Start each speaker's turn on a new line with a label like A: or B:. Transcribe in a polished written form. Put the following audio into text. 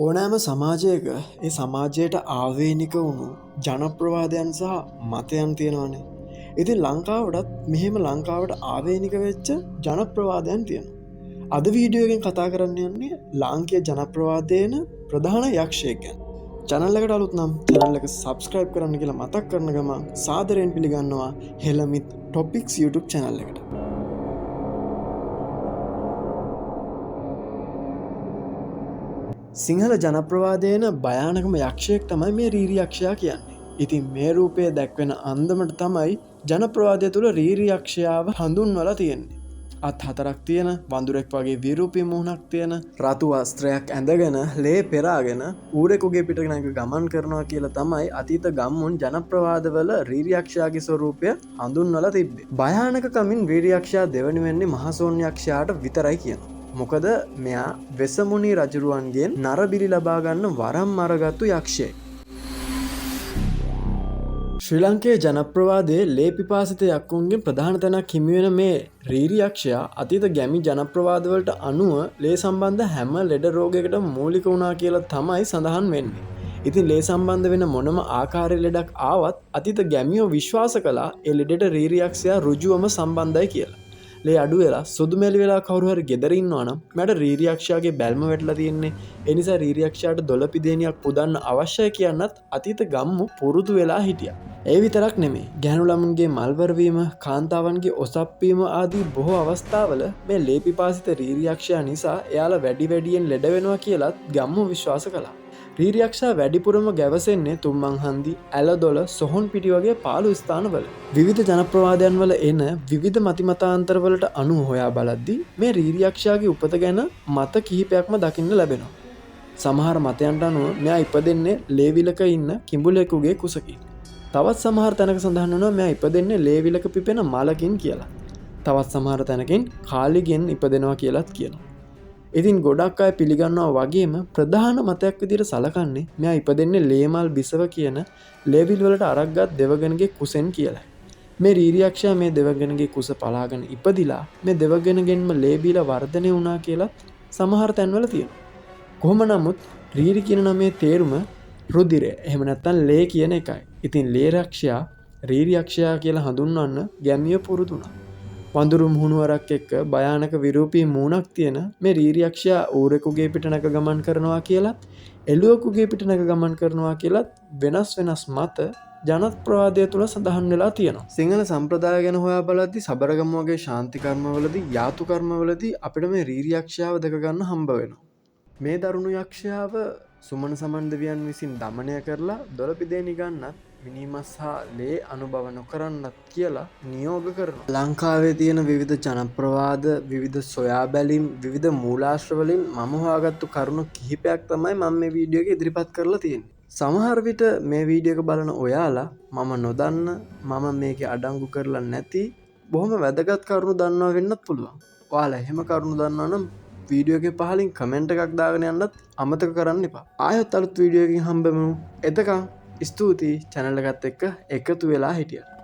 A: ඕනෑම සමාජයක ඒ සමාජයට ආවේනික වුණු ජනප්‍රවාදයන් සහ මතයන් තියෙනවනේ. ඉතින් ලංකාවටත් මෙහෙම ලංකාවට ආවේනික වෙච්ච ජනප්‍රවාදයන් තියෙන. අද වීඩියෝගෙන් කතා කරන්න යන්නේ ලාංකීය ජනප්‍රවාදයන ප්‍රධාන යක්ෂයෙක් ගැන. channel එකට අලුත් නම් channel එක subscribe කරන්න කියලා මතක් කරන ගමන් සාදරයෙන් පිළිගන්නවා හෙළමිත් topics YouTube channel එකට. සිංහල ජනප්‍රවාදයන භයානකම යක්ෂයෙක් තමයි මේ රීරි යක්ෂයා කියන්නේ. ඉතින් මේ රූපය දැක්වෙන අන්දමට තමයි ජනප්‍රවාදය තුළ රීරි යක්ෂයාව හඳුන්වලා තියෙන්නේ. අත් හතරක් තියෙන වඳුරෙක් වගේ විරූපී මුහුණක් තියෙන රතු වස්ත්‍රයක් ඇඳගෙන ලේ පෙරාගෙන ඌරෙකුගේ පිටගෙන ගමන් කරනවා කියලා තමයි අතීත ගම්මුන් ජනප්‍රවාදවල රීරි යක්ෂයාගේ ස්වරූපය හඳුන්වලා තිබ්බේ. භයානකකමින් රීරි යක්ෂයා දෙවනි වෙන්නේ මහසෝන් යක්ෂයාට විතරයි කියනවා. මොකද මෙයා වෙසමුණි රජරුවන්ගෙන් නරබිලි ලබා ගන්න වරම් අරගත්තු යක්ෂයෙක්. ශ්‍රී ලංකේ ජනප්‍රවාදයේ ලේ පිපාසිත යක්කුන්ගෙන් ප්‍රධාන තැනක් හිමිවෙන මේ රීරි යක්ෂයා අතීත ගැමි ජනප්‍රවාදවලට අනුව ලේ සම්බන්ධ හැම ලෙඩ රෝගයකට මූලික වුණා කියලා තමයි සඳහන් වෙන්නේ. ඉතින් ලේ සම්බන්ධ වෙන මොනම ආකාරයේ ලෙඩක් ආවත් අතීත ගැමියෝ විශ්වාස කළා ඒ ලෙඩට රීරි යක්ෂයා ඍජුවම සම්බන්ධයි කියලා. ලේ අඩු වෙලා සුදු මැලි වෙලා කවුරු හරි ගෙදර ඉන්නවා නම් මට රීරි යක්ෂයාගේ බැල්ම වැටලා තියෙන්නේ. ඒ නිසා රීරි යක්ෂයාට දොළපිදේනියක් පුදන්න අවශ්‍යයි කියන්නත් අතීත ගම්මු පුරුදු වෙලා හිටියා. ඒ විතරක් නෙමෙයි. ගැහණු ළමුන්ගේ මල්වර වීම, කාන්තාවන්ගේ ඔසප්පීම ආදී බොහෝ අවස්ථාවල මේ ලේ පිපාසිත රීරි යක්ෂයා නිසා එයාලා වැඩි වැඩියෙන් ලෙඩ වෙනවා කියලාත් ගම්මු විශ්වාස කළා. රීරි යක්ෂයා වැඩිපුරම ගැවසෙන්නේ තුම්මං හන්දි, ඇලදොල, සොහොන් පිටි වගේ පාළු ස්ථානවල. විවිධ ජනප්‍රවාදයන් වල එන විවිධ මතිමතාන්තරවලට අනුව හොයා බලද්දී මේ රීරි යක්ෂයාගේ උපත ගැන මත කිහිපයක්ම දකින්න ලැබෙනවා. සමහර මතයන්ට අනුව මෙයා ඉපදෙන්නේ ලේවිලක ඉන්න කිඹුලෙකුගේ කුසකින්. තවත් සමහර තැනක සඳහන් වෙනවා මෙයා ඉපදෙන්නේ ලේවිලක පිපෙන මලකින් කියලා. තවත් සමහර තැනකින් කාලිගෙන් ඉපදෙනවා කියලාත් කියනවා. ඉතින් ගොඩක් අය පිළිගන්නවා වගේම ප්‍රධාන මතයක් විදිහට සලකන්නේ මෙයා ඉපදෙන්නේ ලේමල් බිසව කියන ලේවිල් වලට අරක්ගත් දෙවගණගේ කුසෙන් කියලා. මේ රීරි යක්ෂයා මේ දෙවගණගේ කුස පලාගෙන ඉපදිලා මේ දෙවගණගෙන්ම ලේ බීලා වර්ධනය වුණා කියලා සමහර තැන්වල තියෙනවා. කොහොම නමුත් රීරි කියන නමේ තේරුම රුධිරය. එහෙම නැත්නම් ලේ කියන එකයි. ඉතින් ලේ යක්ෂයා රීරි යක්ෂයා කියලා හඳුන්වන්න ගැමිය පුරුදු වුණා. වඳුරු මුහුණුවරක් එක්ක භයානක විරූපී මූණක් තියෙන මේ රීරි යක්ෂයා ඌරෙකුගේ පිට නැග ගමන් කරනවා කියලත් එළුවෙකුගේ පිට නැග ගමන් කරනවා කියලත් වෙනස් වෙනස් මත ජනප්‍රවාදය තුළ සඳහන් වෙලා තියෙනවා. සිංහල සම්ප්‍රදාය ගැන හොයා බලද්දී සබරගම වගේ ශාන්ති කර්මවලදී යාතු කර්මවලදී අපිට මේ රීරි යක්ෂයාව දැක ගන්න හම්බ වෙනවා. මේ දරුණු යක්ෂයාව සුමන සමන් දෙවියන් විසින් දමනය කරලා දොළපිදේනි ගන්නත් මිනිමස් හා ලේ අනුභව නොකරන්නත් කියලා නියෝග කරනවා. ලංකාවේ තියෙන විවිධ ජනප්‍රවාද, විවිධ සොයා බැලීම්, විවිධ මූලාශ්‍රවලින් මම හොයාගත්තු කරුණු කිහිපයක් තමයි මම මේ වීඩියෝ එකේ ඉදිරිපත් කරලා තියෙන්නේ. සමහර විට මේ වීඩියෝ එක බලන ඔයාලා මම නොදන්න, මම මේකේ අඩංගු කරලා නැති බොහොම වැදගත් කරුණු දන්නවා වෙන්නත් පුළුවන්. ඔයාලා එහෙම කරුණු දන්නවා නම් වීඩියෝ එකේ පහලින් කමෙන්ට් එකක් දාගෙන යන්නත් අමතක කරන්න එපා. ආයෙත් අලුත් වීඩියෝ එකකින් හම්බෙමු. එතකන් ස්තුතියි channel එකත් එක්ක එකතු වෙලා හිටියට.